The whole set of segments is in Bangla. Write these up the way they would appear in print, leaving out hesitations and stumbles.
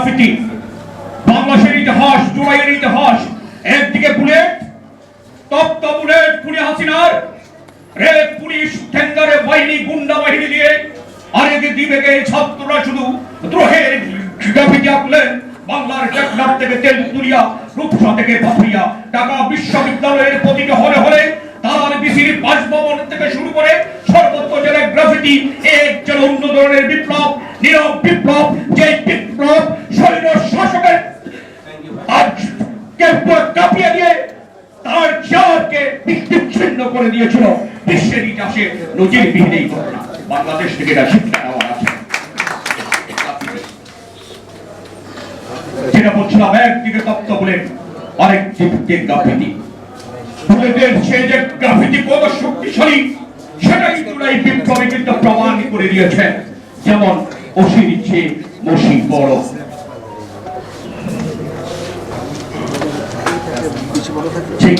গ্রাফিতি, বাংলাদেশের ইতিহাস, জুলাইয়ের ইতিহাস। একদিকে বুলেট, তপ্ত বুলেট খুনি হাসিনার, রেপ পুলিশ, টেন্ডারে বাহিনী, গুন্ডা বাহিনী দিয়ে, আরেকে দিবেকে ছাত্ররা শুধু দ্রোহের গ্রাফিতি আঁকলেন। বাংলার টেকনাফ থেকে তেলতুলিয়া, রূপসা থেকে পাথুরিয়া, ঢাকা বিশ্ববিদ্যালয়ের প্রতিটি হলে হলে তার বিসির বাসভবন থেকে শুরু করে সর্বত্র জেলায় গ্রাফিতি। এক যেন অন্য ধরনের বিপ্লব, নীরব বিপ্লব, যে বিপ্লব শৈল শাসকের আজ কাঁপিয়ে দিয়ে তার চারকে বিচ্ছিন্ন করে দিয়েছিল। বিশ্বের ইতিহাসে নজিরবিহীন এই ঘটনা। বাংলাদেশ থেকে এটা শিক্ষা নেওয়া আছে। যেটা বলছিলাম, একদিকে তপ্ত বুলেট, আরেক দিকে গ্রাফিতি। বুলেটের সে যে গ্রাফিতি কত শক্তিশালী সেটাই জুলাই বিপ্লবে কিন্তু প্রমাণ করে দিয়েছে। যেমন অসির ইচ্ছে মসি বড়। সেই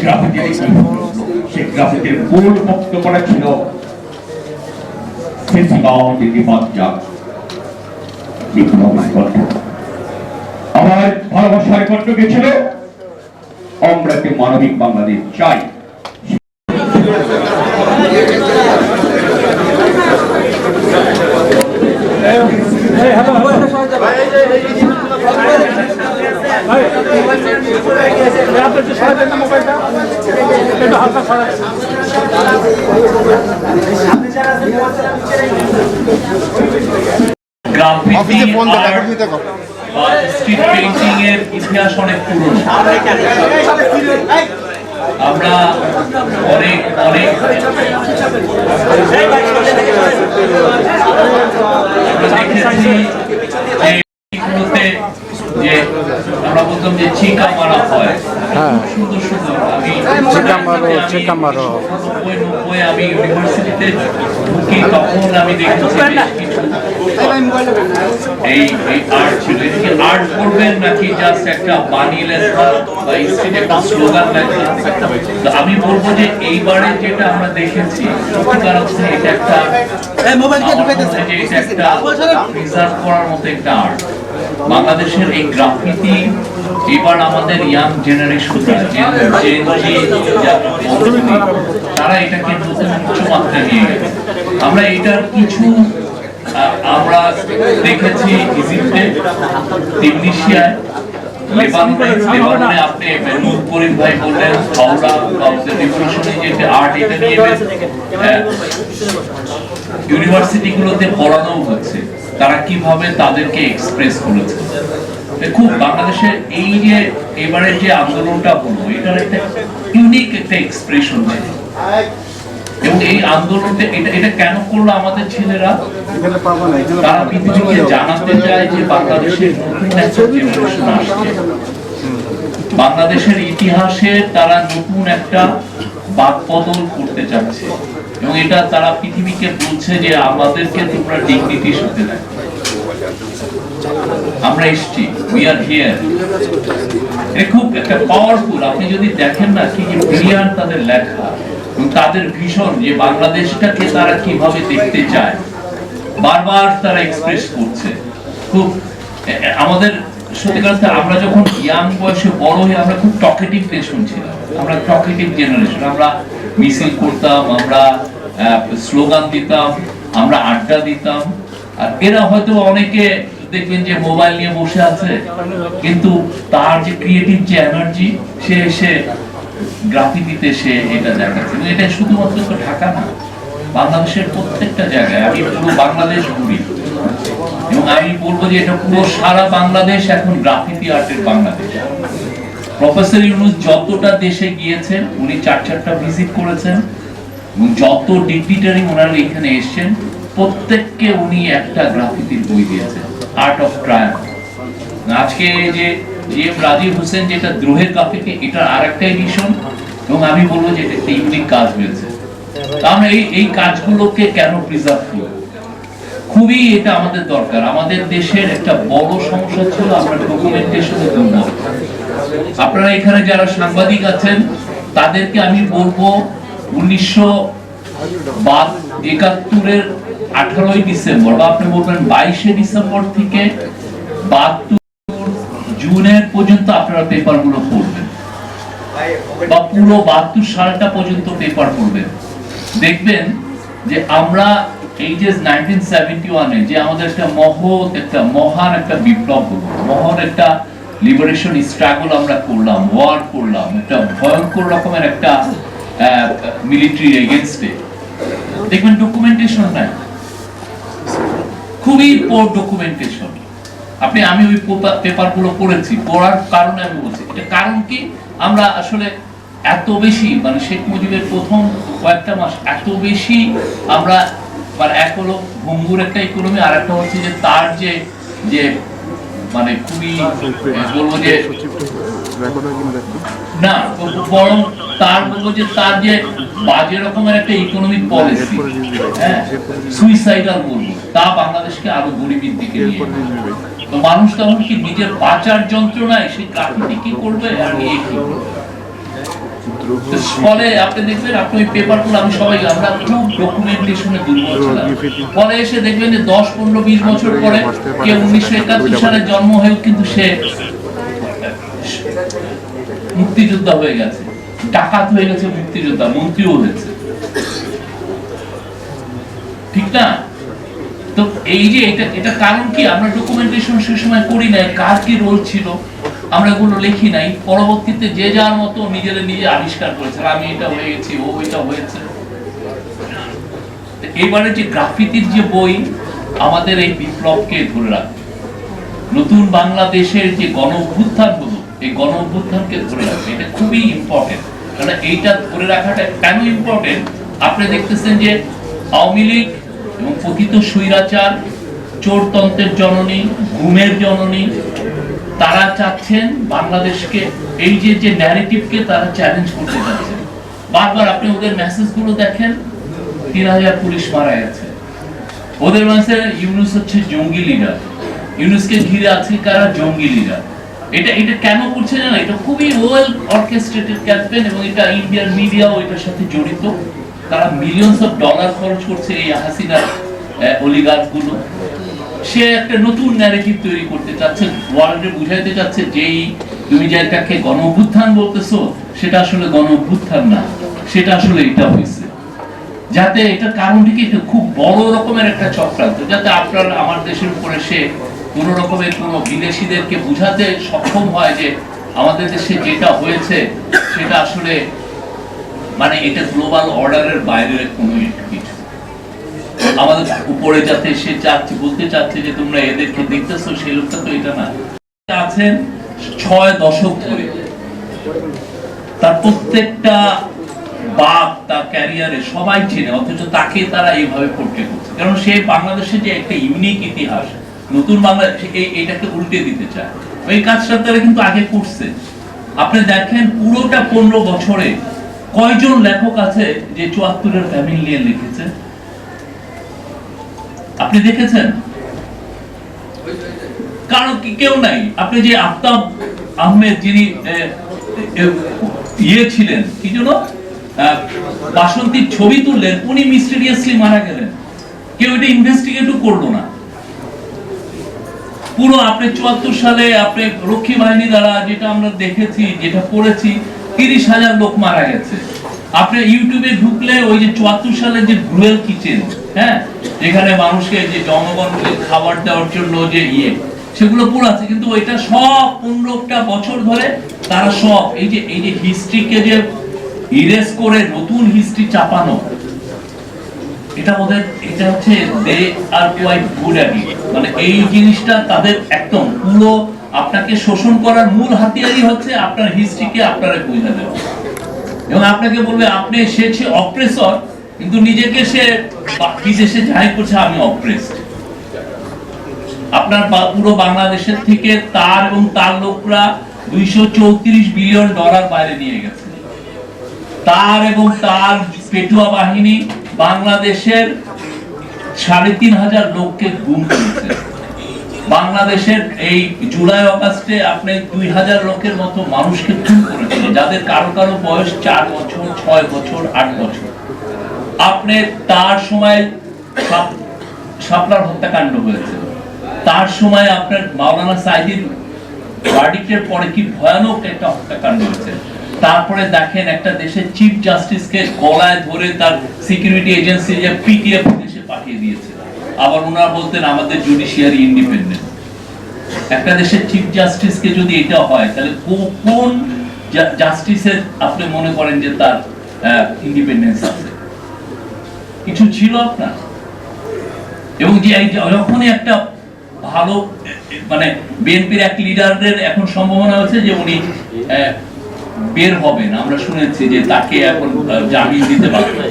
গ্রাফিতির মূল বক্তব্যটা ছিল আমার ভালোবাসার কণ্ঠকে ছিল আমরা একটি মানবিক বাংলাদেশ চাই। স্ট্রিট পেইন্টিং এর ইতিহাস অনেক পুরনো। আমরা অনেক দেখেছি যে আমরা বলতাম যে চিকা মারা হয়, সুন্দর সুন্দর। আমি ইউনিভার্সিটিতে ঢুকি, তখন আমি দেখেছি এই আর্ট ছিল। এদিকে আর্ট করবেন নাকি জাস্ট একটা বানিয়ে লেখা বা স্ট্রিটে একটা স্লোগান লেখা? তো আমি বলবো যে এইবারে যেটা আমরা দেখেছি সত্যিকার অর্থে এটা একটা প্রিজার্ভ করার মতো একটা আর্ট। বাংলাদেশের এই গ্রাফিতি এবার আমাদের ইয়াং জেনারেশনরা, তারা এটাকে নতুন উচ্চ মাত্রায় নিয়ে গেছে। আমরা এটার কিছু আমরা দেখেছি ইজিপ্টে, তিউনিসিয়ায়, লেবাননে। আপনি নূর করিম ভাই বললেন হাওড়া রিভলিউশনে যে আর্ট, এটা নিয়ে ইউনিভার্সিটিগুলোতে পড়ানো হচ্ছে তারা কিভাবে তাদেরকে এক্সপ্রেস করেছে। খুব বাংলাদেশের এই যে এবারে যে আন্দোলনটা হলো, এটার একটা ইউনিক একটা এক্সপ্রেশন ছিল। এবং এই আন্দোলনটা এটা কেন করলো আমাদের ছেলেরা? তারা পৃথিবীকে জানাতে চায় যে বাংলাদেশের নতুন একটা জেনারেশন আসছে, বাংলাদেশের ইতিহাসে তারা নতুন একটা বাকবদল করতে চাচ্ছে। এবং এটা তারা পৃথিবীকে বলছে যে আমাদেরকে তোমরা ডিগনিটির সাথে দেখো, আমরা এসছি, উই আর হিয়ার। এটা খুব একটা পাওয়ারফুল। আপনি যদি দেখেন না কি ব্রিলিয়ান্ট তাদের লেখা এবং তাদের ভীষণ যে বাংলাদেশটাকে তারা কিভাবে দেখতে চায়, বারবার তারা এক্সপ্রেস করছে। খুব আমাদের সত্যিকার আমরা যখন ইয়াং বয়সে বড় হয়ে আমরা খুব টকেটিভ নেশন ছিলাম, আমরা টকেটিভ জেনারেশন। আমরা মিছিল করতাম, আমরা স্লোগান দিতাম, আমরা আড্ডা দিতাম। আর এরা হয়তো অনেকে দেখবেন যে মোবাইল নিয়ে বসে আছে, কিন্তু তার যে ক্রিয়েটিভ যে এনার্জি, সে এসে গ্রাফিতিতে সে এটা দেখাচ্ছে। এটা শুধুমাত্র তো ঢাকা না, বাংলাদেশের প্রত্যেকটা জায়গায়। আমি পুরো বাংলাদেশ ঘুরি এবং আমি বলবো যে এটা পুরো সারা বাংলাদেশ এখন গ্রাফিতি আর্টের বাংলাদেশ। প্রফেসর ইউনূস যতটা দেশে গিয়েছেন, উনি চারটা ভিজিট করেছেন এবং যত ডিগনিটারি ওনারা এখানে এসেছেন প্রত্যেককে উনি একটা গ্রাফিতির বই দিয়েছেন, আর্ট অফ ট্রায়াম্ফ। আজকে যে জিএম রাজীব হোসেন যেটা দ্রোহের গ্রাফিতি, এটার আরেকটা এডিশন। এবং আমি বলবো যে এটা একটা ইউনিক কাজ হয়েছে। আমরা এই কাজগুলোকে কেন প্রিজার্ভ করব? খুবই এটা আমাদের দরকার। আমাদের দেশের একটা বড় সমস্যা ছিল আমরা ডকুমেন্টেশনে দুর্বল। আপনারা এখানে যারা সাংবাদিক আছেন তাদেরকে আমি বলবো 1971 18ই ডিসেম্বর বা আপনি বলবেন 22শে ডিসেম্বর থেকে 72 পর্যন্ত আপনারা পেপারগুলো পড়বেন, বা পুরো 72 সালটা পর্যন্ত পেপার পড়বেন, দেখবেন যে আমরা এই যে 1971-এ যে আমাদের একটা মহান একটা বিপ্লব হলো, মহান একটা লিবারেশন স্ট্রাগল আমরা করলাম, ওয়ার করলাম, একটা ভয়ঙ্কর রকমের একটা মিলিটারি এগেইনস্টে, দেখবেন ডকুমেন্টেশন নাই, খুবই পোর ডকুমেন্টেশন। আমি ওই পেপারগুলো পড়েছি, পড়ার কারণে আমি বলছি এটা কারণ কি, আমরা আসলে এত বেশি মানে শেখ মুজিবের প্রথম কয়েকটা মাস এত বেশি আমরা মানে এক হলো ভঙ্গুর একটা ইকোনমি, আর একটা হচ্ছে যে তার যে যে মানে খুবই বলবো যে না বরং তার বলবো যে তার যে বাজে রকমের একটা ইকোনমিক পলিসি, হ্যাঁ সুইসাইডাল বলবো, তা বাংলাদেশকে আরো গরিবের দিকে নিয়ে, তো মানুষ তখন কি নিজের বাঁচার যন্ত্রণায় সেই গ্রাফিতি কি করবে আর নিয়ে কি করবে। ফলে আপনি দেখবেন, আপনি ওই পেপারগুলো আমি সবাই আমরা খুব ডকুমেন্টেশনে দুর্বল ছিলাম, ফলে এসে দেখবেন যে 10, 15, 20 বছর পরে কেউ 1971 সালে জন্ম হয়েও কিন্তু সে মুক্তিযোদ্ধা হয়ে গেছে, ডাকাত হয়ে গেছে, মুক্তিযোদ্ধা, মন্ত্রীও হয়েছে, ঠিক না? তো এই যে এটা কারণ কি, আমরা ডকুমেন্টেশন সে সময় করি নাই, কার কি রোল ছিল আমরা এগুলো লিখি নাই, পরবর্তীতে যে যার মতো নিজেরা নিজে আবিষ্কার করেছে, আমি এটা হয়ে গেছি, ও এটা হয়েছে। এবারে যে গ্রাফিতির যে বই আমাদের এই বিপ্লবকে ধরে রাখবে, নতুন বাংলাদেশের যে গণ অভ্যুত্থান হলো, এই গণ অভ্যুত্থানকে ধরে রাখবে, এটা খুবই ইম্পর্টেন্ট। কারণ এইটা ধরে রাখাটা কেন ইম্পর্টেন্ট, আপনি দেখতেছেন যে আওয়ামী লীগ এবং পতিত স্বৈরাচার, চোরতন্ত্রের জননী, ঘুমের জননী, তারা চাচ্ছেন বাংলাদেশকে এই যে ন্যারেটিভকে তারা চ্যালেঞ্জ করতে চাচ্ছেন। বারবার আপনি ওদের মেসেজগুলো দেখেন, 3000 পুলিশ মারা গেছে, ওদের মাঝে ইউনূস হচ্ছে জঙ্গি লিডার, ইউনূসকে ঘিরে আছে কারা, জঙ্গি লিডার। এটা কেন করছে জানেন, এটা খুবই ওয়েল অর্কেস্ট্রেটেড ক্যাম্পেইন, এবং এটা ইন্ডিয়ান মিডিয়াও এটার সাথে জড়িত, তারা মিলিয়নস অফ ডলার খরচ করছে এই হাসিনার অলিগার্ক গুলো। সে একটা নতুন ন্যারেটিভ তৈরি করতে চাচ্ছে, ওয়ার্ল্ডে বুঝাইতে চাচ্ছে যেই তুমি যেটাকে গণ অভ্যুত্থান বলতেছো সেটা আসলে গণ অভ্যুত্থান না, সেটা আসলে এটা হয়েছে, যাতে এটা কারণটি কি খুব বড় রকমের একটা চক্রান্ত, যাতে আপনার আমার দেশের উপরে সে কোন রকমের কোন বিদেশিদেরকে বুঝাতে সক্ষম হয় যে আমাদের দেশে যেটা হয়েছে সেটা আসলে মানে এটা গ্লোবাল অর্ডারের বাইরের কোনো কিছু, আমাদের উপরে যাতে সে চাচ্ছে বলতে চাচ্ছে যে তোমরা এদেরকে দেখতেছো, সেই লোকটা তো এটা না। আছেন 6 দশক ধরে, তার প্রত্যেকটা বাপ তার ক্যারিয়ারে সবাই চেনে, অথচ তাকে তারা এইভাবে পোর্ট্রে করছে, কারণ সে বাংলাদেশের যে একটা ইউনিক ইতিহাস, নতুন বাংলাদেশ এটাকে উল্টে দিতে চায়। ওই কাজটা তারা কিন্তু আগে করছে। আপনি দেখেন পুরোটা 15 বছরে কয়জন লেখক আছে যে 74-এর ফ্যামিলি নিয়ে লিখেছে, আপনি দেখেছেন? কারণ কি কেউ নাই। আপনি যে আফতাব আহমেদ যিনি ছিলেন কি জন্য বাসন্তীর ছবি তুললেন, উনি মিস্টেরিয়াসলি মারা গেলেন, কেউ এটা ইনভেস্টিগেটও করলো না। পুরো আপনি 74 সালে আপনি রক্ষী বাহিনী দ্বারা যেটা আমরা দেখেছি, যেটা পড়েছি, 30,000 লোক মারা গেছে। আপনি ইউটিউবে ঢুকলে ওই যে 74 সালে যে গ্রুয়েল কিচেন, হ্যাঁ, যেখানে মানুষকে যে জনগণকে খাবার দেওয়ার জন্য যে সেগুলো পুরো আছে, কিন্তু ওইটা সব 15টা বছর ধরে তারা সব এই যে হিস্ট্রিকে যে ইরেজ করে নতুন হিস্ট্রি চাপানো, এটা ওদের এটা হচ্ছে they are quite good at it. মানে এই জিনিসটা তাদের একদম পুরো আপনাকে শোষণ করার মূল হাতিয়ারই হচ্ছে আপনার হিস্ট্রিকে আপনারা বুঝে দেওয়া, এবং আপনাকে বলবে আপনি সে অপ্রেসর, কিন্তু নিজেকে সে বিদেশে জাহির করছে আমি অপ্রেসড। আপনার পুরো বাংলাদেশের থেকে তার এবং তার লোকরা $234 বিলিয়ন বাইরে নিয়ে গেছে। তার এবং তার পেটুয়া বাহিনী বাংলাদেশের 3,500 লোককে গুম করেছে। বাংলাদেশের এই জুলাই আগস্টে আপনি 2000 লোকের মতো মানুষকে খুন করেছে, যাদের কারো কারো বয়স 4 বছর, 6 বছর, 8 বছর। আপনি তার সময় শাপলার হত্যাকাণ্ড হয়েছে, তার সময় আপনার মাওলানা সাইদির ভার্ডিক্টের পরে কি ভয়ানক একটা হত্যাকাণ্ড হয়েছে। তারপরে দেখেন একটা দেশের চিফ জাস্টিসকে গলায় ধরে তার সিকিউরিটি এজেন্সি যে পিটিএ দেশে পাঠিয়ে দিয়েছে। আবার ওনারা বলতেন আমাদের জুডিশিয়ারি ইন্ডিপেন্ডেন্ট। একটা দেশের চিফ জাস্টিসকে যদি এটা হয় তাহলে কোন জাস্টিসের আপনি মনে করেন যে তার ইন্ডিপেন্ডেন্স আছে? কিছু ছিল আপনার? এবং যে যখনই একটা ভালো মানে বিএনপির এক লিডারের এখন সম্ভাবনা হচ্ছে যে উনি বের হবেন, আমরা শুনেছি যে তাকে এখন জামিন দিতে পারবে,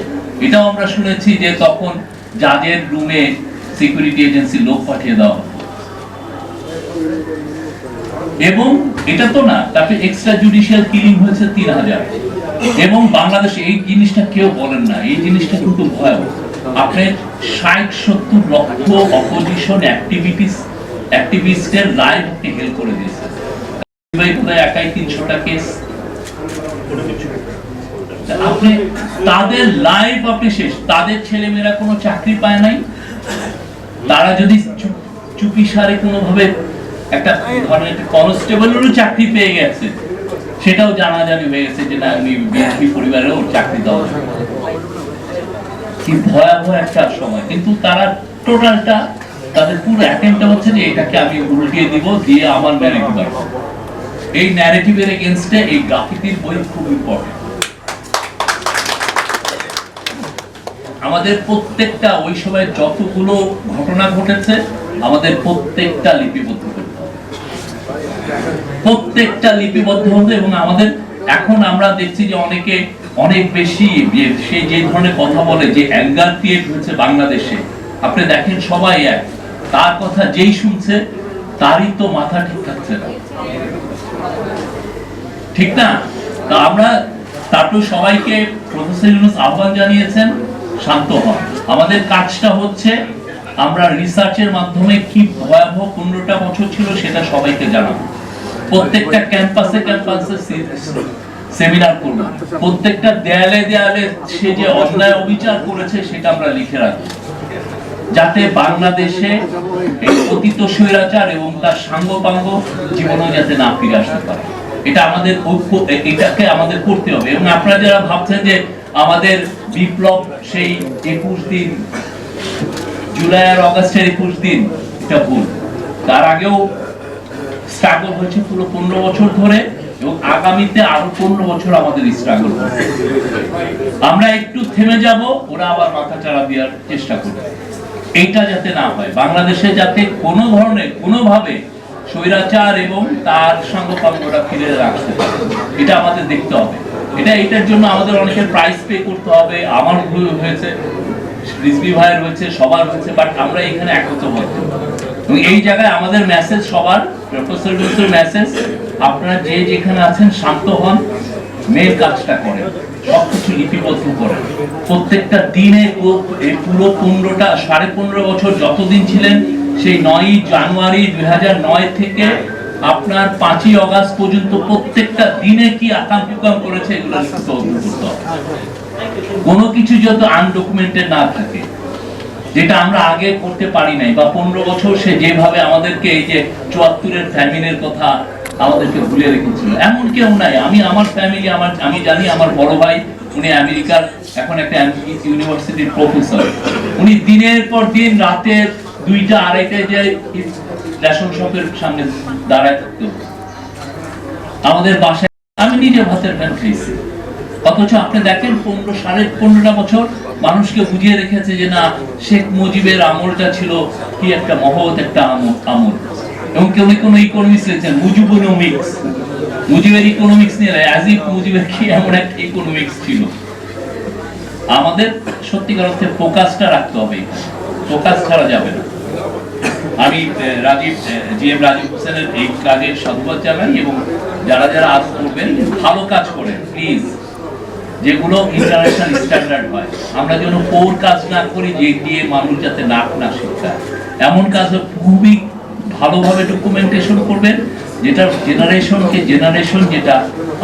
এটাও আমরা শুনেছি যে তখন জাজের রুমে সিকিউরিটি এজেন্সি লোক পাঠিয়ে দেওয়া হবে। এবং এটা তো না, তারপরে এক্সট্রা জুডিশিয়াল কিলিং হয়েছে 3000। এবং বাংলাদেশে এই জিনিসটা কেউ বলেন না, এই জিনিসটা কিন্তু ভয়াবহ। আপনি 60-70 লক্ষ অপোজিশন অ্যাক্টিভিস্টের লাইভ আপনি হেল করে দিয়েছেন। একাই 300টা কেস, আপনি তাদের লাইভ আপনি শেষ। তাদের ছেলেমেয়েরা কোনো চাকরি পায় নাই, তারা যদি চুপি সারে কোনোভাবে একটা ধরনের একটা কনস্টেবলেরও চাকরি পেয়ে গেছে, সেটাও জানাজানি হয়ে গেছে যে না আমি বিএনপি পরিবারেও চাকরি দেওয়া। কি ভয়াবহ একটা সময়। কিন্তু তারা টোটালটা তাদের পুরো অ্যাটেম্পটা হচ্ছে যে এটাকে আমি উল্টিয়ে দিব, দিয়ে আমার ন্যারেটিভ আসবে। এই ন্যারেটিভের এগেইনস্টে এই গ্রাফিতির বই খুব ইম্পর্টেন্ট। আমাদের প্রত্যেকটা ওই সময় যতগুলো ঘটনা ঘটেছে আমাদের প্রত্যেকটা লিপিবদ্ধ করতে হবে, প্রত্যেকটা লিপিবদ্ধ হবে। এবং আমাদের এখন আমরা দেখছি যে অনেকে অনেক বেশি সেই যে ধরনের কথা বলে, যে অ্যাঙ্গার ক্রিয়েট হয়েছে বাংলাদেশে। আপনি দেখেন সবাই এক, তার কথা যেই শুনছে তারই তো মাথা ঠিক থাকছে না, ঠিক না? তা আমরা তারপর সবাইকে প্রফেসর ইউনূস আহ্বান জানিয়েছেন শান্ত হন। আমাদের কাজটা হচ্ছে আমরা রিসার্চের মাধ্যমে কি ভয়াবহ 15টা বছর ছিল সেটা সবাইকে জানাবো। প্রত্যেকটা ক্যাম্পাসে সেমিনার করব, প্রত্যেকটা দেয়ালে দেয়ালে সে যে অন্যায় অবিচার করেছে সেটা আমরা লিখে রাখবো, যাতে বাংলাদেশে অতীত স্বৈরাচার এবং তার সাঙ্গপাঙ্গ জীবনে যাতে না ফিরে আসতে পারে। এটা আমাদের এটাকে আমাদের করতে হবে। এবং আপনারা যারা ভাবছেন যে আমাদের বিপ্লব সেই 21 দিন, জুলাই আর অগাস্টের 21 দিন, এটা ভুল। তার আগেও স্ট্রাগল হয়েছে পুরো 15 বছর ধরে, এবং আগামীতে আরো 15 বছর আমাদের স্ট্রাগল হবে। আমরা একটু থেমে যাব, ওরা আবার মাথা চাড়া দেওয়ার চেষ্টা করবে। এইটা যাতে না হয়, বাংলাদেশে যাতে কোনো ধরনের কোনোভাবে স্বৈরাচার এবং তার সাঙ্গপাঙ্গরা ফিরে রাখতে পারে, এটা আমাদের দেখতে হবে। এটার জন্য আমাদের অনেকের প্রাইস পে করতে হবে। আমার ভুল হয়েছে, রিজভী ভাইয়ের হয়েছে, সবার হয়েছে, বাট আমরা এখানে একত্রবদ্ধ। এবং এই জায়গায় আমাদের মেসেজ সবার, প্রফেসর ইউনূসের মেসেজ, আপনারা যে যেখানে আছেন শান্ত হন, মেন কাজটা করেন, সবকিছু লিপিবদ্ধ করেন। প্রত্যেকটা দিনে পুরো 15 বছর যতদিন ছিলেন, সেই 9ই জানুয়ারি 2009 থেকে আপনার 5ই অগাস্ট পর্যন্ত প্রত্যেকটা দিনে কি আকাম করেছে এগুলো লিপিবদ্ধ করতে হবে। কোনো কিছু যত আনডকুমেন্টেড না থাকে, যেটা আমরা আগে করতে পারি নাই, বা 15 বছর সে যেভাবে আমাদেরকে এই যে 74-এর ফ্যামিলির কথা আমাদেরকে ভুলে রেখেছিল, এমন কেউ নাই। আমার ফ্যামিলি, আমি জানি আমার বড় ভাই, উনি আমেরিকার এখন একটা ইউনিভার্সিটির প্রফেসর। উনি দিনের পর দিন রাতে 2টা 2:30টায় যে রেশন শপের সামনে দাঁড়ায় থাকতো। আমাদের বাসায় আমি নিজে ভাতের ফ্যান খাইছি, অথচ আপনি দেখেন 15 বছর মানুষকে বুঝিয়ে রেখেছে যে না, শেখ মুজিবের আমলটা ছিল কি একটা মহৎ একটা আমল। এবং কেউ কোনো ইকোনমিক্স লিখছেন মুজিবোনমিক্স, মুজিবের ইকোনমিক্স নিয়ে অ্যাজ ইফ মুজিবের কি এমন একটা ইকোনমিক্স ছিল। আমাদের সত্যিকার অর্থে ফোকাসটা রাখতে হবে, ফোকাস ছাড়া যাবে না। আমি জিএম রাজীব হোসেনের এই কাজে সাধুবাদ জানাই, এবং যারা যারা আজ করবেন ভালো কাজ করেন প্লিজ, যেগুলো ইন্টারন্যাশনাল স্ট্যান্ডার্ড হয়। আমরা যেন কোর কাজ না করি যে দিয়ে মানুষ যাতে নাক না শিখায়, এমন কাজ খুবই ভালোভাবে ডকুমেন্টেশন করবেন, যেটা জেনারেশন যেটা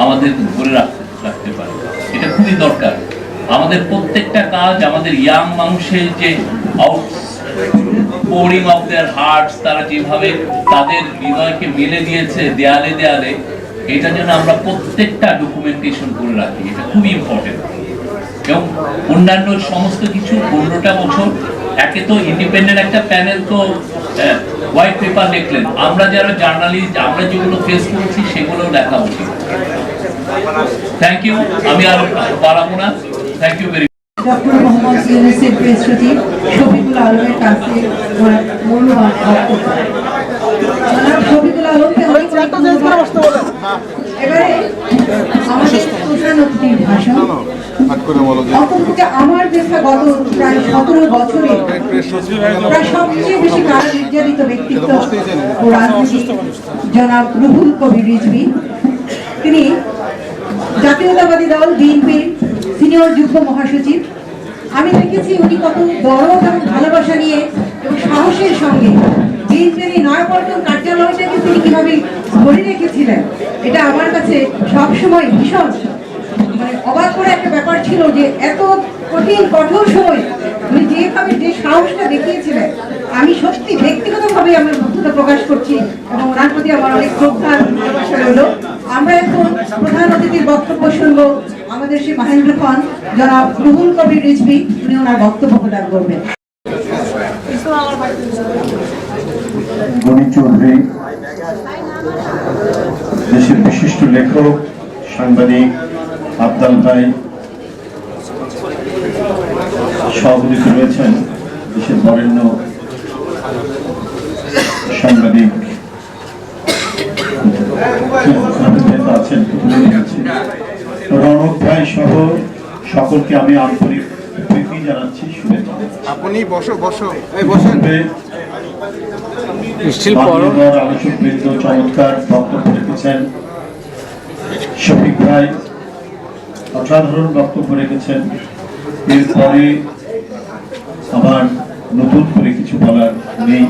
আমাদের ধরে রাখতে পারে। এটা খুবই দরকার। আমাদের প্রত্যেকটা কাজ আমাদের ইয়াং মানুষের যে pouring of their hearts, তারা যেভাবে তাদের হৃদয়কে মেলে দিয়েছে দেয়ালে দেয়ালে, এটা যেন আমরা প্রত্যেকটা ডকুমেন্টেশন করে রাখি, এটা খুবই ইম্পর্টেন্ট। এবং অন্যান্য সমস্ত কিছু 15টা বছর একে তো ইন্ডিপেন্ডেন্ট একটা প্যানেল তো হোয়াইট পেপার লিখলেন, আমরা যারা জার্নালিস্ট আমরা যেগুলো ফেস করেছি সেগুলো লেখা উচিত। থ্যাংক ইউ, আমি আর বাড়াবো না, thank you very much. Doctor Mohammad ইউনূসের প্রেস সচিব শফিকুল আলমের কাছে মূল্যবান বক্তব্য। জনাব শফিকুল আলমকে অনেক এবারে আমাদের প্রধান অতিথির ভাষণ। অপরদিকে আমার দেখা গত প্রায় 17 বছরে প্রায় সবচেয়ে বেশি কারা নির্যাতিত ব্যক্তিত্ব ও রাজনীতিক জনাব রুহুল কবির রিজভী। তিনি জাতীয়তাবাদী দল বিএনপির সিনিয়র যুগ্ম মহাসচিব। আমি দেখেছি উনি কত দরদ এবং ভালোবাসা নিয়ে এবং সাহসের সঙ্গে বিএনপির এই নয়াপল্টন কার্যালয়টাকে তিনি কিভাবে ধরে রেখেছিলেন, এটা আমার কাছে সবসময় ভীষণ অবাক করে একটা ব্যাপার ছিল যে এত কঠিন কঠোর সময় উনি যেভাবে যে সাহসটা দেখিয়েছিলেন, আমি সত্যি ব্যক্তিগতভাবে আমার মুগ্ধতা প্রকাশ করছি এবং ওনার প্রতি আমার অনেক শ্রদ্ধা ভালোবাসা রইল। আমরা এখন প্রধান অতিথির বক্তব্য শুনবো। আমাদের শ্রী মহেন্দ্র খান জনাব রুহুল কবির রিজভী, উনি ওনার বক্তব্য প্রদান করবেন। গণি চৌধুরী, দেশের বিশিষ্ট লেখক, সাংবাদিক আবদাল ভাই, সভাপতি রয়েছেন দেশের বরেণ্য সাংবাদিক আছেন, রণক ভাই সহ সকলকে আমি আন্তরিক প্রীতি জানাচ্ছি, শুভেচ্ছা। আপনি বসো বসো, এই বসেন। আলোচক বৃন্দ চমৎকার বক্তব্য রেখেছেন। শফিক ভাই অসাধারণ বক্তব্য রেখেছেন। এরপরে আমার নতুন করে কিছু বলার নেই,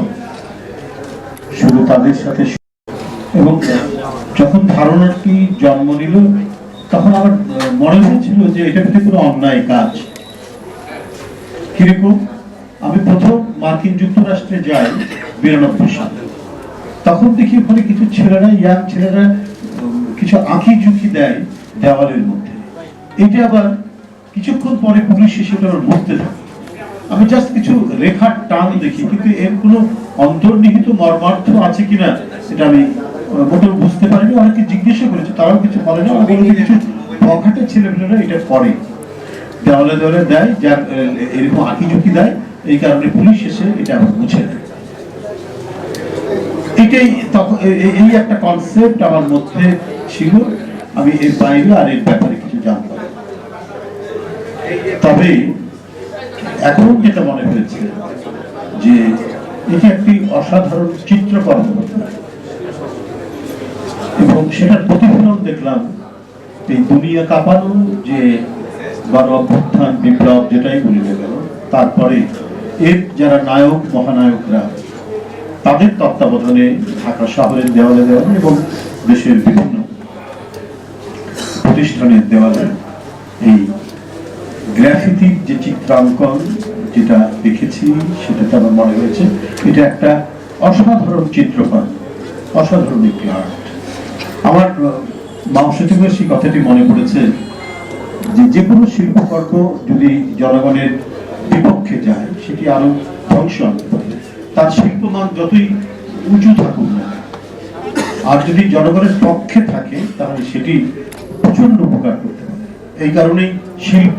শুধু তাদের সাথে। এবং যখন ধারণাটি জন্ম নিল তখন আমার মনে হয়েছিল যে এটা কিন্তু কোনো অন্যায় কাজ। কিরকম, আমি প্রথম মার্কিন যুক্তরাষ্ট্রে যাই 92 সালে। তখন দেখি ওখানে কিছু ছেলেরা, ইয়াং ছেলেরা কিছু আঁকি ঝুঁকি দেয় দেওয়ালের মধ্যে। এটা আবার কিছুক্ষণ পরে পুলিশ এসে ওটা বুঝতে থাকে। আমি জাস্ট কিছু রেখার টান দেখি, কিন্তু এর কোনো অন্তর্নিহিত মর্মার্থ আছে কিনা এটা আমি মোটেও বুঝতে পারিনি। অনেকে জিজ্ঞাসা করেছে, তারাও কিছু বলে না। কিছু বখাটে ছেলেমেয়েরা এটা করে, দেওয়ালে দেওয়ালে দেয়, যার এরকম আঁকি ঝুঁকি দেয়, এই কারণে পুলিশ এসে এটা আবার মুছে দেয়। এটাই তখন এই একটা কনসেপ্ট আমার মধ্যে ছিল। আমি এর বাইরে আর এর ব্যাপারে কিছু জানতাম। তবে এখন যেটা মনে হয়েছে যে এটি একটি অসাধারণ চিত্রকর্ম এবং সেটার প্রতিফলন দেখলাম এই দুনিয়া কাঁপানো যে গণ অভ্যুত্থান, বিপ্লব, যেটাই বলি না কেন, তারপরে এর যারা নায়ক মহানায়করা, তাদের তত্ত্বাবধানে ঢাকা শহরের দেওয়ালে দেওয়ালে এবং দেশের বিভিন্ন প্রতিষ্ঠানের দেওয়ালে এই গ্রাফিতির যে চিত্রাঙ্কন যেটা দেখেছি, সেটাতে আমার মনে হয়েছে এটা একটা অসাধারণ চিত্রকর্ম, অসাধারণ একটি আর্ট। আমার মাংসটিমের সেই কথাটি মনে পড়েছে যে যে কোনো শিল্পকর্ম যদি জনগণের বিপক্ষে যায় সেটি আরো ধ্বংস আনতে পারে। তার শিল্পমান যতই উঁচু থাকুক না, আর যদি জনগণের পক্ষে থাকে তাহলে সেটি প্রচন্ড উপকার করতে পারে। এই কারণেই শিল্প,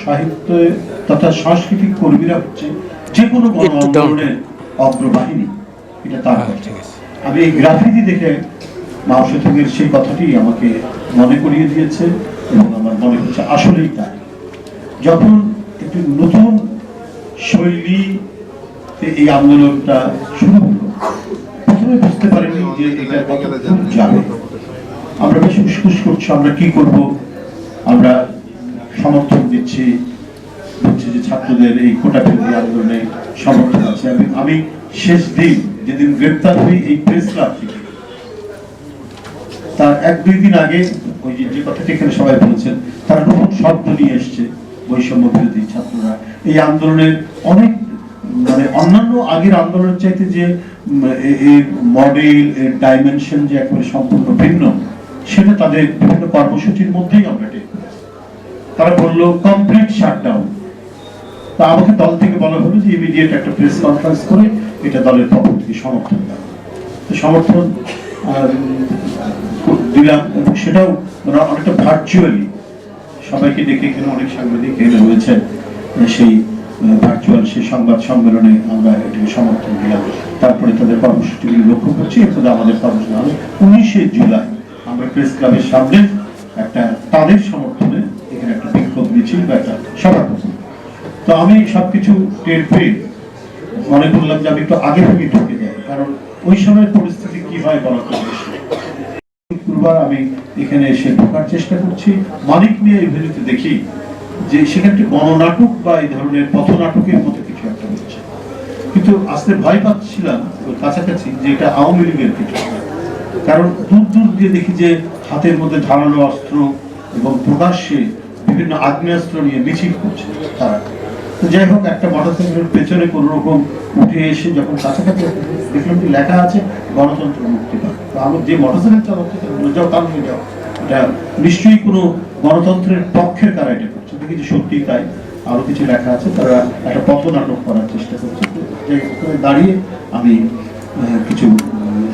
সাহিত্য তথা সাংস্কৃতিক কর্মীরা হচ্ছে যে কোনো গণ আন্দোলনের অগ্রবাহিনী, এটা তার কথা। আমি এই গ্রাফিতি দেখে মাংসটিমের সেই কথাটি আমাকে মনে করিয়ে দিয়েছে এবং আমার মনে হচ্ছে আসলেই তাই। যখন একটি নতুন শৈলী এই আন্দোলনটা শুরু হলো, প্রথমে বুঝতে পারিনি যে এটা কতদূর যাবে। আমরা বেশ উসখুস করছি, আমরা কি করব, আমরা সমর্থন দিচ্ছি, বলছি যে ছাত্রদের এই কোটা বিরোধী আন্দোলনে সমর্থন আছে। আমি শেষ দিন যেদিন গ্রেপ্তার হই এই প্রেস ক্লাব থেকে, তার 1-2 দিন আগে ওই যে কথাটি এখানে সবাই বলেছেন, তারা নতুন শব্দ নিয়ে এসছে, বৈষম্য বিরোধী ছাত্ররা এই আন্দোলনের অনেক অন্যান্য আগের আন্দোলনের চাইতে যে এই মডেল এর ডাইমেনশন যে একেবারে সম্পূর্ণ ভিন্ন, সেটা তাদের বিভিন্ন কর্মসূচির মধ্যেই আমরা টের পাই। তারা বললো কমপ্লিট শাটডাউন। তা আমাকে দল থেকে বলা হলো যে ইমিডিয়েট একটা প্রেস কনফারেন্স করে এটা দলের পক্ষ থেকে সমর্থন দেওয়া। তো সমর্থন দিলাম, এবং সেটাও অনেকটা ভার্চুয়ালি সবাইকে ডেকে, এখানে অনেক সাংবাদিক এনে রয়েছেন, সেই ভার্চুয়াল সেই সংবাদ সম্মেলনে আমরা এটাকে সমর্থন দিলাম। তারপরে তাদের কর্মসূচিগুলি লক্ষ্য করছি। এরপরে আমাদের কর্মসূচি হবে 19শে জুলাই আমরা প্রেস ক্লাবের সামনে একটা তাদের সমর্থনে এখানে একটা বিক্ষোভ মিছিল বা একটা সভা করব। তো আমি সবকিছু টের পেয়ে মনে করলাম যে আমি একটু আগে থেকে ঢুকে যাই, কারণ ওই সময়ের পরিস্থিতি কি হয় বলার তো পূর্বার আমি এখানে এসে ঢোকার চেষ্টা করছি। মানিক নিয়ে এই ভিডিওতে দেখি যে সেখানে গণনাটক বা এই ধরনের পথনাটকের মতো কিছু একটা হচ্ছে, কিন্তু আসতে ভয় পাচ্ছিলাম কাছাকাছি যে এটা আওয়ামী লীগের কিছু, কারণ দূর দূর দিয়ে দেখি যে হাতের মধ্যে ধারালো অস্ত্র এবং প্রকাশ্যে বিভিন্ন আগ্নেয়াস্ত্র নিয়ে মিছিল করছে তারা। তো যাই হোক, একটা মোটরসাইকেলের পেছনে কোন রকম উঠে এসে যখন কাছাকাছি দেখলাম যে লেখা আছে গণতন্ত্র মুক্তিবাদ। তো আমি যে মোটরসাইকেল চালাচ্ছে যাও তার নিয়ে যাও, এটা নিশ্চয়ই কোনো গণতন্ত্রের পক্ষের কারা এটা করছে। দেখি যে সত্যি তাই, আরো কিছু লেখা আছে, তারা একটা পথনাটক করার চেষ্টা করছে। ওখানে দাঁড়িয়ে আমি কিছু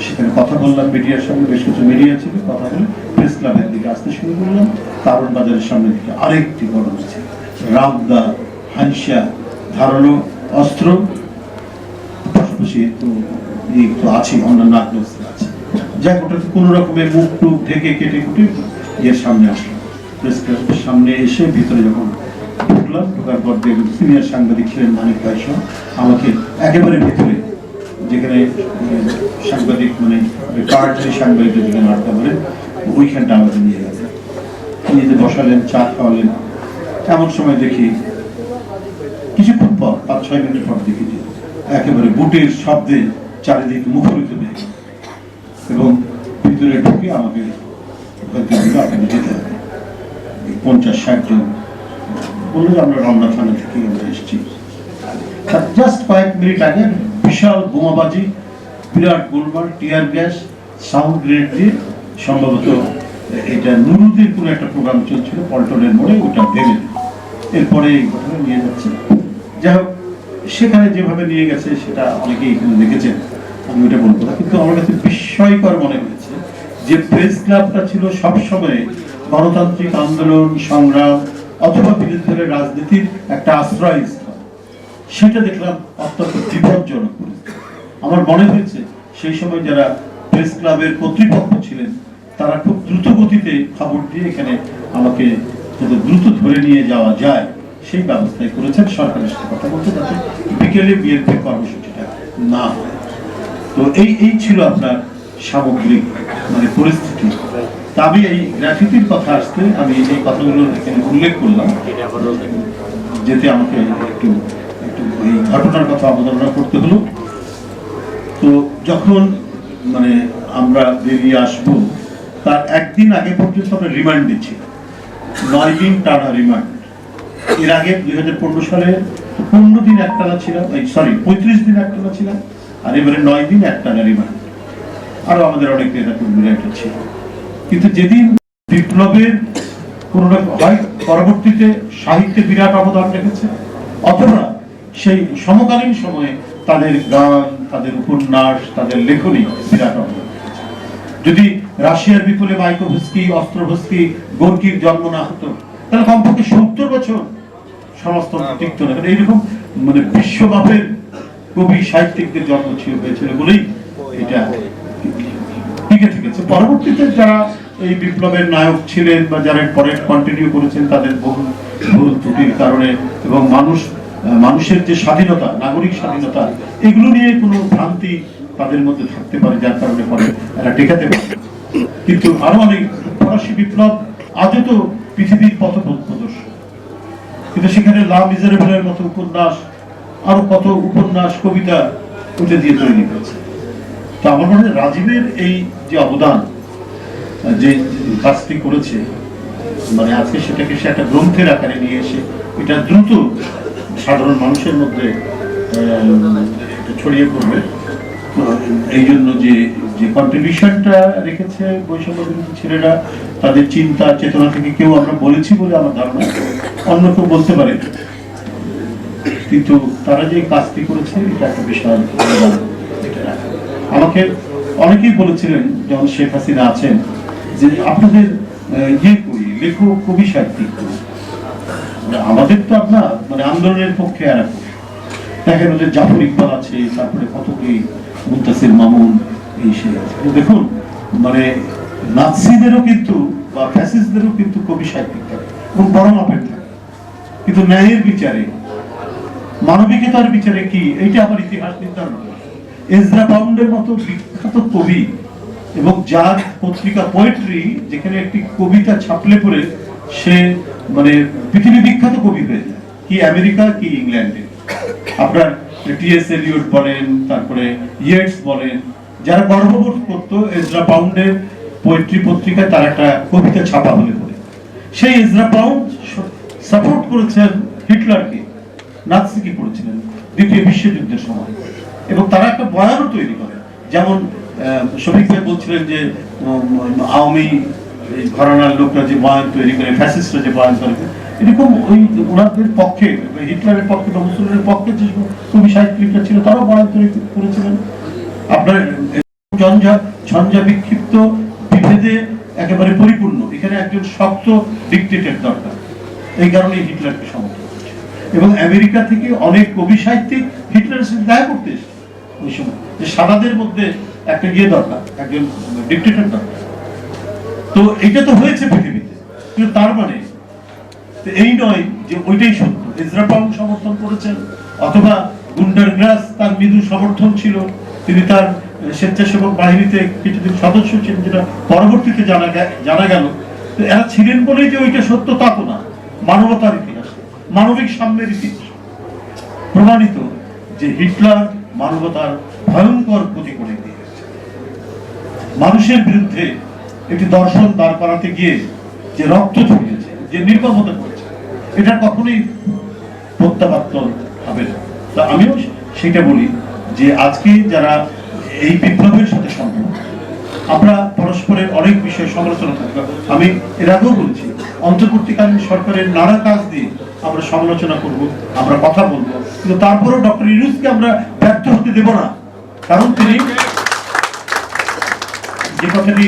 সেখানে কথা বললাম মিডিয়ার সঙ্গে, বেশ কিছু মিডিয়া ছিল, কথা বলে প্রেস ক্লাবের দিকে আসতে শুরু করলাম। কারণ বাজারের সামনে দিকে আরেকটি ঘটনা আছে, রামদা হাইসা ধারালো অস্ত্র, পাশাপাশি তো আছে অন্যান্য আগ্নেয়াস্ত্র আছে। যাক, ওটাতে কোন রকমের মুখ টুক ঢেকে কেটে কুটে ইয়ের সামনে আসলাম। প্রেস ক্লাবের সামনে এসে ভিতরে যখন ঢুকলাম, ঢোকার পর দেখলাম সিনিয়র সাংবাদিক ছিলেন মানিক ভাই সহ আমাকে একেবারে ভিতরে, যেখানে সাংবাদিক মানে কার্ডধারী সাংবাদিকদের যেখানে আড্ডা বলেন, ওইখানটা আমাদের নিয়ে গেছে, নিজে বসালেন, চা খাওয়ালেন। এমন সময় দেখি কিছুক্ষণ পর 5-6 মিনিট পর দেখি যে একেবারে বুটের শব্দে চারিদিকে মুখরিত হয়ে গেল, এবং ভিতরে ঢুকে আমাকে আপনাকে যেতে হবে। 50-60 জন বললো যে আমরা রমনা থানা থেকে আমরা এসেছি। জাস্ট কয়েক মিনিট আগে বিশাল বোমাবাজি, বিরাট গোলমাল, টিয়ার গ্যাস, সাউন্ড গ্রেনেড দিয়ে, সম্ভবত এটা নুরুদের কোনো একটা প্রোগ্রাম চলছিল পল্টনের মোড়ে, ওটা ভেঙে দিল। এরপরে এই ঘটনা নিয়ে যাচ্ছে। যাই হোক, সেখানে যেভাবে নিয়ে গেছে সেটা অনেকেই এখানে দেখেছেন, আমি ওটা বলবো না। কিন্তু আমার কাছে বিস্ময়কর মনে হয়েছে যে প্রেস ক্লাবটা ছিল সবসময় গণতান্ত্রিক আন্দোলন সংগ্রাম অথবা বিরোধী রাজনীতির একটা আশ্রয়স্থল, সেটা দেখলাম অত্যন্ত বিপজ্জনক পরিস্থিতি। আমার মনে হয়েছে সেই সময় যারা প্রেস ক্লাবের কর্তৃপক্ষ ছিলেন তারা খুব দ্রুত গতিতে খবর দিয়ে এখানে আমাকে যাতে দ্রুত ধরে নিয়ে যাওয়া যায় সেই ব্যবস্থাই করেছেন। সরকারের সাথে কথা বলতে, যাতে বিকেলে বিএনপি কর্মসূচিটা না হয়। তো এই ছিল আপনার সামগ্রিক মানে পরিস্থিতি। তা আমি এই গ্রাফিতির কথা আসতে আমি এই কথাগুলো এখানে উল্লেখ করলাম, যেতে আমাকে একটু এই ঘটনার কথা অবতারণা করতে হলো। তো যখন মানে আমরা বেরিয়ে আসবো তার একদিন আগে পর্যন্ত আমরা রিমান্ড দিচ্ছি, 9 দিন টানা রিমান্ড। এর আগে 2015 সালে 15 দিন একটানা ছিলাম, 35 দিন একটানা ছিলাম, আর এবারে 9 দিন একটানা রিমান্ড। আরো আমাদের অনেক নেতা কর্মীরা এটা ছিল। কিন্তু যেদিন বিপ্লবের কোন হয় পরবর্তীতে সাহিত্যে বিরাট অবদান রেখেছে, অথবা সেই সমকালীন সময়ে তাদের গান, তাদের উপন্যাস, তাদের লেখনী বিরাট অবদান রেখেছে। যদি রাশিয়ার বিপুলে মাইকোভস্কি, অস্ত্রোভস্কি, গোর্কির জন্ম না হতো, তাহলে কমপক্ষে 70 বছর সমাজতন্ত্র টিকত না। এইরকম মানে বিশ্বমাপের কবি সাহিত্যিকদের জন্ম হয়েছিল বলেই এটা টিকে থেকেছে। পরবর্তীতে যারা এই বিপ্লবের নায়ক ছিলেন বা যারা পরে কন্টিনিউ করেছেন, তাদের বহু ভুল ত্রুটির কারণে এবং মানুষের যে স্বাধীনতা, নাগরিক স্বাধীনতা, এগুলো নিয়ে কোনো ভ্রান্তি তাদের মধ্যে থাকতে পারে, যার কারণে পরে এরা টেকাতে পারে। কিন্তু আরো অনেক ফরাসি বিপ্লব আজও তো পৃথিবীর পথপ্রদর্শক, কিন্তু সেখানে লা মিজারেবলের মতো উপন্যাস, আরো কত উপন্যাস কবিতা উঠে দিয়ে তৈরি হয়েছে। তো আমার মনে হয় রাজীবের এই যে অবদান, যে কাজটি করেছে, মানে আজকে সেটাকে সে একটা গ্রন্থের আকারে নিয়ে এসে এটা দ্রুত সাধারণ মানুষের মধ্যে ছড়িয়ে পড়বে। তো এই জন্য যে যে কন্ট্রিবিউশনটা রেখেছে বৈষম্য বিরোধী ছেলেরা, তাদের চিন্তা চেতনা থেকে কেউ আমরা বলেছি বলে আমার ধারণা, অন্য কেউ বলতে পারে, কিন্তু তারা যে কাজটি করেছে এটা একটা বিশাল অবদান। আমাকে অনেকেই বলেছিলেন যখন শেখ হাসিনা আছেন যে আপনাদের ইয়ে করি, লেখক, কবি, সাহিত্যিক। আমাদের তো আপনার মানে আন্দোলনের পক্ষে আর দেখেন ওদের জাফর ইকবাল আছে, তারপরে কতগুলি মুন্তাসির মামুন, এই সে দেখুন, মানে নাৎসিদেরও কিন্তু বা ফ্যাসিস্টদেরও কিন্তু কবি সাহিত্যিক থাকে এবং বড় মাপের থাকে, কিন্তু ন্যায়ের বিচারে, মানবিকতার বিচারে কি, এইটা আবার ইতিহাস নির্ধারণ করে। এজরা পাউন্ডের মতো বিখ্যাত কবি এবং যার পত্রিকা পোয়েট্রি, যেখানে একটি কবিতা ছাপলে পরে সে মানে পৃথিবী বিখ্যাত কবি হয়ে যায়, কি আমেরিকা কি ইংল্যান্ডে। আপনার টি.এস. এলিয়ট বলেন, তারপরে ইয়েটস বলেন, যারা গর্ববোধ করতো এজরা পাউন্ডের পোয়েট্রি পত্রিকায় তার একটা কবিতা ছাপা হলে পরে, সেই এজরা পাউন্ড সাপোর্ট করেছেন হিটলারকে, নাৎসিকে করেছিলেন দ্বিতীয় বিশ্বযুদ্ধের সময়, এবং তারা একটা বয়ানও তৈরি করে। যেমন শফিক ভাই বলছিলেন যে আওয়ামী ঘরানার লোকরা যে বয়ান তৈরি করে, ফ্যাসিস্টরা যে বয়ান করে, এরকম ওই ওনাদের পক্ষে, হিটলারের পক্ষে বা মুসলিমের পক্ষে যে কবি সাহিত্যিকরা ছিল তারাও বয়ান তৈরি করেছিলেন। আপনার ঝঞ্ঝা বিক্ষিপ্ত বিভেদে একেবারে পরিপূর্ণ, এখানে একজন শক্ত ডিক্টেটর দরকার, এই কারণে হিটলারকে সমর্থন করছে। এবং আমেরিকা থেকে অনেক কবি সাহিত্যিক হিটলারের সাথে দেখা করতে এসেছে ওই সময়, যে সাদাদের মধ্যে একটা গিয়ে দরকার, একজন ডিক্টেটর দরকার। তো এটা তো হয়েছে পৃথিবীতে, কিন্তু তার মানে এই নয় যে ওইটাই সত্য। এজরা পাউন্ড সমর্থন করেছেন, অথবা গুন্ডারগ্রাস তার মৃদু সমর্থন ছিল, তিনি তার স্বেচ্ছাসেবক বাহিনীতে কিছুদিন সদস্য ছিলেন, যেটা পরবর্তীতে জানা গেল। তো এরা ছিলেন বলেই যে ওইটা সত্য তা তো না। মানবতার ইতিহাস, মানবিক সাম্যের ইতিহাস প্রমাণিত যে হিটলার মানবতার ভয়ঙ্কর ক্ষতি করে দিয়েছে। মানুষের বিরুদ্ধে একটি দর্শন দাঁড় করাতে গিয়ে যে রক্ত ঝরিয়েছে, যে নির্মমতা করেছে, এটা কখনোই প্রত্যাবর্তন হবে না। তা আমিও সেটা বলি যে আজকে যারা এই বিপ্লবের সাথে সম্পর্ক, আমরা পরস্পরের অনেক বিষয়ে সমালোচনা করব। আমি এর আগেও বলছি, অন্তর্বর্তীকালীন সরকারের নানা কাজ দিয়ে আমরা সমালোচনা করব, আমরা কথা বলবো, কিন্তু তারপরেও ডক্টর ইউনূসকে আমরা ব্যর্থ হতে দেব না। কারণ তিনি যে কথাটি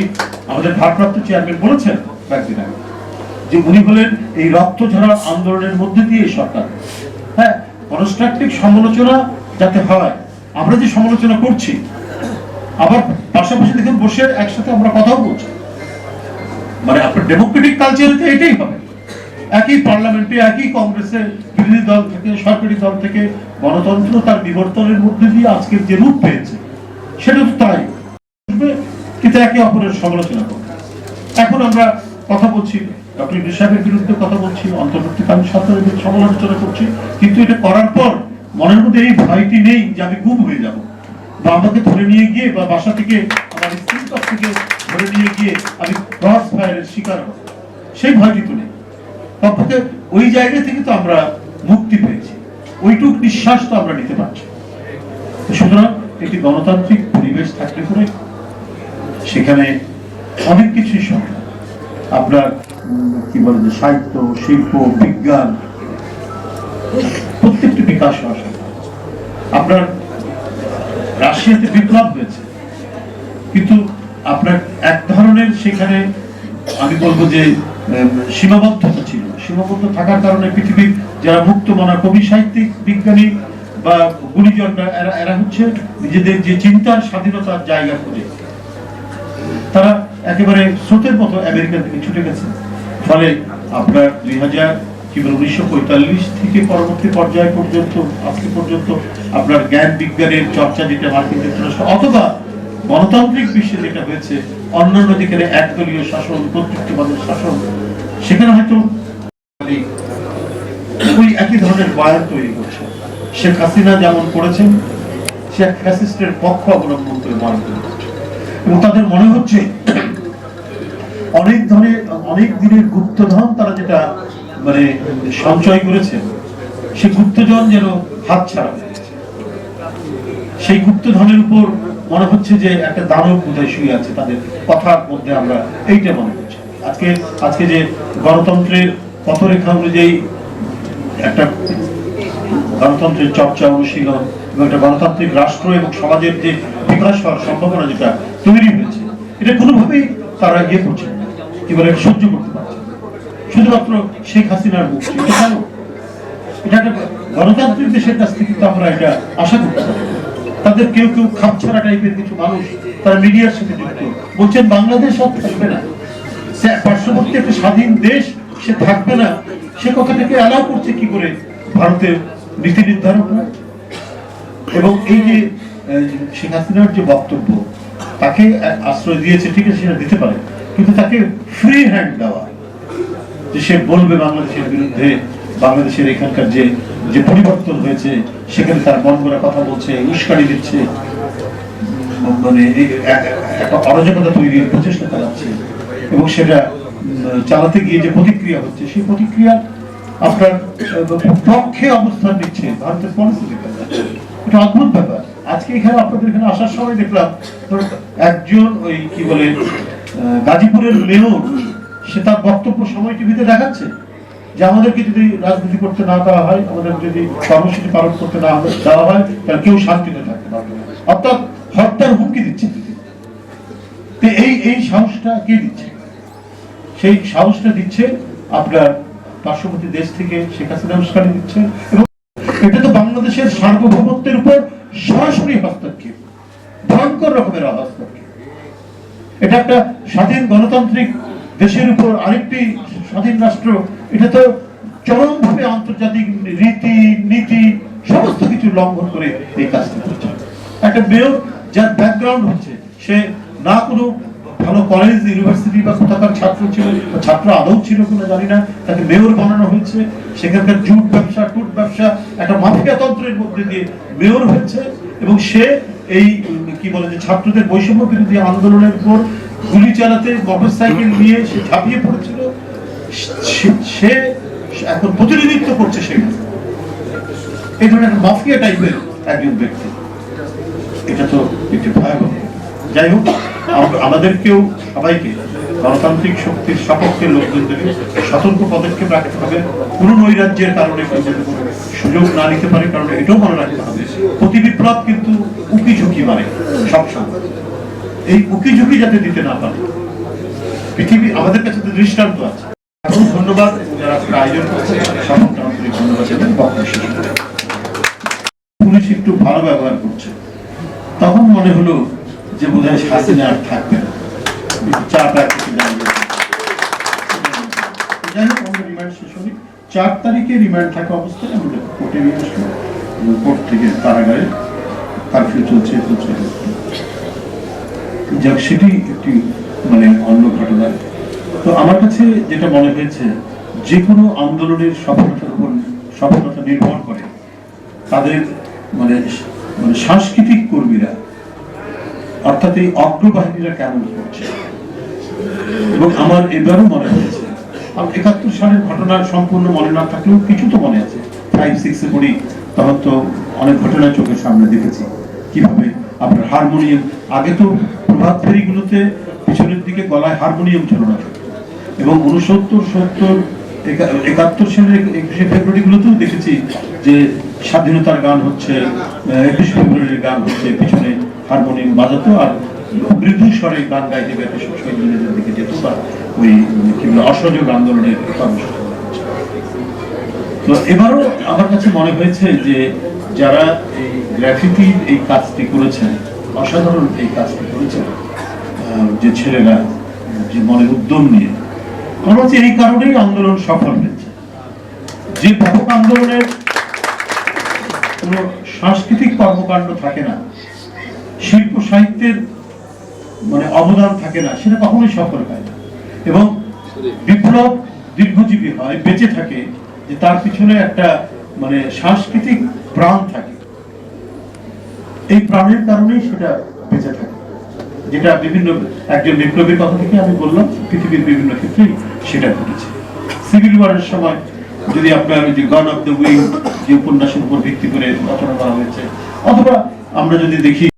আমাদের ভারপ্রাপ্ত চেয়ারম্যান বলেছেন কয়েকদিন আগে, যে উনি হলেন এই রক্ত ঝরা আন্দোলনের মধ্যে দিয়ে সরকার। হ্যাঁ, কনস্ট্রাকটিভ সমালোচনা যাতে হয়, আমরা যে সমালোচনা করছি আবার পাশাপাশি দেখুন বসে একসাথে আমরা কথাও বলছি, মানে আপনার ডেমোক্রেটিক কালচারে এটাই হবে। একই পার্লামেন্টে, একই কংগ্রেসের বিরোধী দল থেকে, সরকারি দল থেকে গণতন্ত্র তার বিবর্তনের মধ্যে দিয়ে আজকের যে রূপ পেয়েছে, সেটা তো তাই, কিন্তু একে অপরের সমালোচনা করবে। এখন আমরা কথা বলছি, ডক্টর ইউনূস সাহেবের বিরুদ্ধে কথা বলছি, অন্তর্বর্তীকালীন সরকারের বিরুদ্ধে সমালোচনা করছি, কিন্তু এটা করার পর মনের মধ্যে এই ভয়টি নেই যে আমি গুম হয়ে যাব, বা আমাকে ধরে নিয়ে গিয়ে, বা বাসা থেকে আমার স্ত্রীর কাছ থেকে ধরে নিয়ে গিয়ে আমি ক্রস ফায়ারের শিকার হব, সেই ভয়টি তো নেই। অপরকে ওই জায়গা থেকে তো আমরা মুক্তি পেয়েছি, ওইটুক নিঃশ্বাস তো আমরা নিতে পারছি। সুতরাং একটি গণতান্ত্রিক পরিবেশ থাকলে পরে সেখানে অনেক কিছুই সম্ভব। আপনার কি বলে যে সাহিত্য, শিল্প, বিজ্ঞান, প্রত্যেকটি বিকাশ হওয়া সম্ভব। আপনার রাশিয়াতে বিপ্লব হয়েছে, কিন্তু আপনার এক ধরনের সেখানে আমি বলবো যে সীমাবদ্ধতা ছিল। সীমাবদ্ধ থাকার কারণে পৃথিবীর যারা মুক্ত মনা কবি, সাহিত্যিক, বিজ্ঞানী বা গুণীজনরা, এরা হচ্ছে নিজেদের যে চিন্তার স্বাধীনতার জায়গা খুঁজে তারা একেবারে স্রোতের মতো আমেরিকার দিকে ছুটে গেছে। ফলে আপনার 1945 থেকে পরবর্তী পর্যায় পর্যন্ত আজকে পর্যন্ত আপনার জ্ঞান বিজ্ঞানের চর্চা যেটা মার্কিন যুক্তরাষ্ট্র অথবা গণতান্ত্রিক বিশ্বে যেটা হয়েছে, অন্যান্য যেখানে একদলীয় শাসন, কর্তৃত্ববাদের শাসন, সেখানে হয়তো ওই একই ধরনের বয়ান তৈরি করছে। শেখ হাসিনা যেমন করেছেন, সে ফ্যাসিস্টের পক্ষ অবলম্বন করে বয়ান তৈরি করছে, এবং তাদের মনে হচ্ছে অনেক দিনের গুপ্তধন তারা যেটা মানে সঞ্চয় করেছে, সে গুপ্তধন যেন হাত ছাড়া হয়ে গেছে। সেই গুপ্তধনের উপর মনে হচ্ছে যে একটা দানব বোধহয় শুয়ে আছে তাদের কথার মধ্যে, আমরা এইটা মনে করছি। আজকে যে গণতন্ত্রের পথরেখা অনুযায়ী একটা গণতন্ত্রের চর্চা অনুশীলন এবং একটা গণতান্ত্রিক রাষ্ট্র এবং সমাজের যে বিকাশ হওয়ার সম্ভাবনা যেটা তৈরি হয়েছে, এটা কোনোভাবেই তারা ইয়ে করছে না, কি বলে, সহ্য করতে পারছে না। শুধুমাত্র শেখ হাসিনার মুক্তি, এটা কেন? এটা একটা গণতান্ত্রিক দেশের কাছ থেকে তো আমরা এটা আশা করতে পারি। তাদের কেউ কেউ খাপছাড়া টাইপের কিছু মানুষ তারা মিডিয়ার সাথে যুক্ত, বলছেন বাংলাদেশ আর থাকবে না, পার্শ্ববর্তী একটা স্বাধীন দেশ সে থাকবে না। সে কথাটাকে অ্যালাউ করছে কি করে ভারতের নীতি নির্ধারকরা? এবং এই যে শেখ হাসিনার যে বক্তব্য, তাকে আশ্রয় দিয়েছে, ঠিক আছে, সেটা দিতে পারে, কিন্তু তাকে ফ্রি হ্যান্ড দেওয়া, যে সে বলবে বাংলাদেশের বিরুদ্ধে, বাংলাদেশের এখানকার যে পরিবর্তন হয়েছে সেখানে তার মন গড়া কথা বলছে, উস্কানি দিচ্ছে, মানে একটা অরাজকতা তৈরির প্রচেষ্টা চালাচ্ছে, এবং সেটা চালাতে গিয়ে যে প্রতিক্রিয়া হচ্ছে, সেই প্রতিক্রিয়া আপনার পক্ষে অবস্থান নিচ্ছে ভারতের পলিসি। এটা অদ্ভুত ব্যাপার। আজকে এখানে আপনাদের এখানে আসার সময় দেখলাম একজন ওই কি বলে গাজীপুরের মেয়র, সে তার বক্তব্য সময় টিভিতে দেখাচ্ছে যে আমাদেরকে যদি রাজনীতি করতে না দেওয়া হয়, আমাদের যদি কর্মসূচি পালন করতে না দেওয়া হয়, তাহলে কেউ শান্তিতে থাকতে পারবে না, অর্থাৎ হত্যার হুমকি দিচ্ছে। এই সাহসটা কে দিচ্ছে? সেই সাহসটা দিচ্ছে আপনার পার্শ্ববর্তী দেশ থেকে শেখ হাসিনা উস্কানি দিচ্ছে, এবং এটা তো বাংলাদেশের সার্বভৌমত্বের উপর সরাসরি হস্তক্ষেপ, ভয়ঙ্কর রকমের হস্তক্ষেপ। এটা একটা স্বাধীন গণতান্ত্রিক দেশের উপর আরেকটি স্বাধীন রাষ্ট্র, এটা তো চরমভাবে আন্তর্জাতিক রীতি নীতি সমস্ত কিছু লঙ্ঘন করে এই কাজটা করছে। একটা মেয়র যার ব্যাকগ্রাউন্ড হচ্ছে, সে না কোনো ভালো কলেজ ইউনিভার্সিটি বা কোথাকার ছাত্র ছিল, ছাত্র আদৌ ছিল কিনা জানি না, তাকে মেয়র বানানো হয়েছে, সেখানকার জুট ব্যবসা টুট ব্যবসা একটা মাফিয়া তন্ত্রের মধ্যে দিয়ে মেয়র হয়েছে, এবং সে এই কি বলে যে ছাত্রদের বৈষম্য বিরোধী আন্দোলনের উপর গুলি চালাতে মোটরসাইকেল নিয়ে সে ঝাঁপিয়ে পড়েছিল, সে এখন প্রতিনিধিত্ব করছে। সে এই ধরনের মাফিয়া টাইপের একজন ব্যক্তি, এটা তো একটি ভয়াবহ। যাই হোক, আমাদেরকেও সবাইকে গণতান্ত্রিক শক্তির সপক্ষে লোকজনদেরকে সতর্ক পদক্ষেপ রাখতে হবে, কোনো নৈরাজ্যের কারণে সুযোগ না নিতে পারে, কারণ এটাও মনে রাখতে হবে প্রতি বিপ্লব কিন্তু উকি ঝুঁকি মানে সবসময়, এই উকি ঝুঁকি যাতে দিতে না পারে। পৃথিবী আমাদের কাছে তো দৃষ্টান্ত আছে। এখন ধন্যবাদ যারা আয়োজন করছে, সকলকে আন্তরিক ধন্যবাদ জানাই। পুলিশ একটু ভালো ব্যবহার করছে, তখন মনে হলো যে বোধহয় হাসিনা আর থাকবে না, চাটা যাই হোক, আমরা রিমান্ড শেষ হলি 4 তারিখে রিমান্ড থাকা অবস্থায় আমাদের কোর্টে নিয়ে আসলো, কোর্ট থেকে কারাগারে কারফিউ চলছে। যাক, সেটি একটি মানে অন্য ঘটনা। তো আমার কাছে যেটা মনে হয়েছে, যে কোনো আন্দোলনের সফলতার উপর সফলতা নির্ভর করে তাদের মানে সাংস্কৃতিক কর্মীরা, অর্থাৎ এই অগ্রবাহিনীরা কেমন করছে। এবং আমার এবারও মনে হয়েছে, 71 সালের ঘটনা সম্পূর্ণ মনে না থাকলেও কিছু তো মনে আছে, 5-6 পড়ি, তখন তো অনেক ঘটনা চোখের সামনে দেখেছি। কিভাবে আপনার হারমোনিয়াম, আগে তো প্রভাত ফেরিগুলোতে পিছনের দিকে গলায় হারমোনিয়াম ঝোলানো থাকতো, এবং 69, 70, 71 সালের 21শে ফেব্রুয়ারি গুলোতেও দেখেছি যে স্বাধীনতার গান হচ্ছে, 21 ফেব্রুয়ারির গান হচ্ছে, পিছনে হারমোনিয়াম বাজাতো আর মৃদু স্বরে গান গাইতে গাইতে শহীদ মিনারের দিকে যেত, বা ওই কি বলে অসহযোগ আন্দোলনের কর্মসূচি। তো এবারও আমার কাছে মনে হয়েছে যে যারা এই গ্রাফিতির এই কাজটি করেছেন, অসাধারণ এই কাজটি করেছেন যে ছেলেরা, যে মনের উদ্যম নিয়ে, আমার হচ্ছে এই কারণেই আন্দোলন সফল হয়েছে। যে ব্যাপক আন্দোলনের কোন সাংস্কৃতিক কর্মকাণ্ড থাকে না, শিল্প সাহিত্যের মানে অবদান থাকে না, সেটা কখনোই সফল হয় না। এবং বিপ্লব দীর্ঘজীবী হয়, বেঁচে থাকে যে তার পিছনে একটা মানে সাংস্কৃতিক প্রাণ থাকে, এই প্রাণের কারণেই সেটা বেঁচে থাকে, যেটা বিভিন্ন একজন বিপ্লবীর কথা থেকে আমি বললাম, পৃথিবীর বিভিন্ন ক্ষেত্রেই সেটা ঘটেছে। সিভিল ওয়ারের সময় যদি আপনার যে গন অফ দ্য উইন্ড যে উপন্যাসের উপর ভিত্তি করে রচনা করা হয়েছে, অথবা আমরা যদি দেখি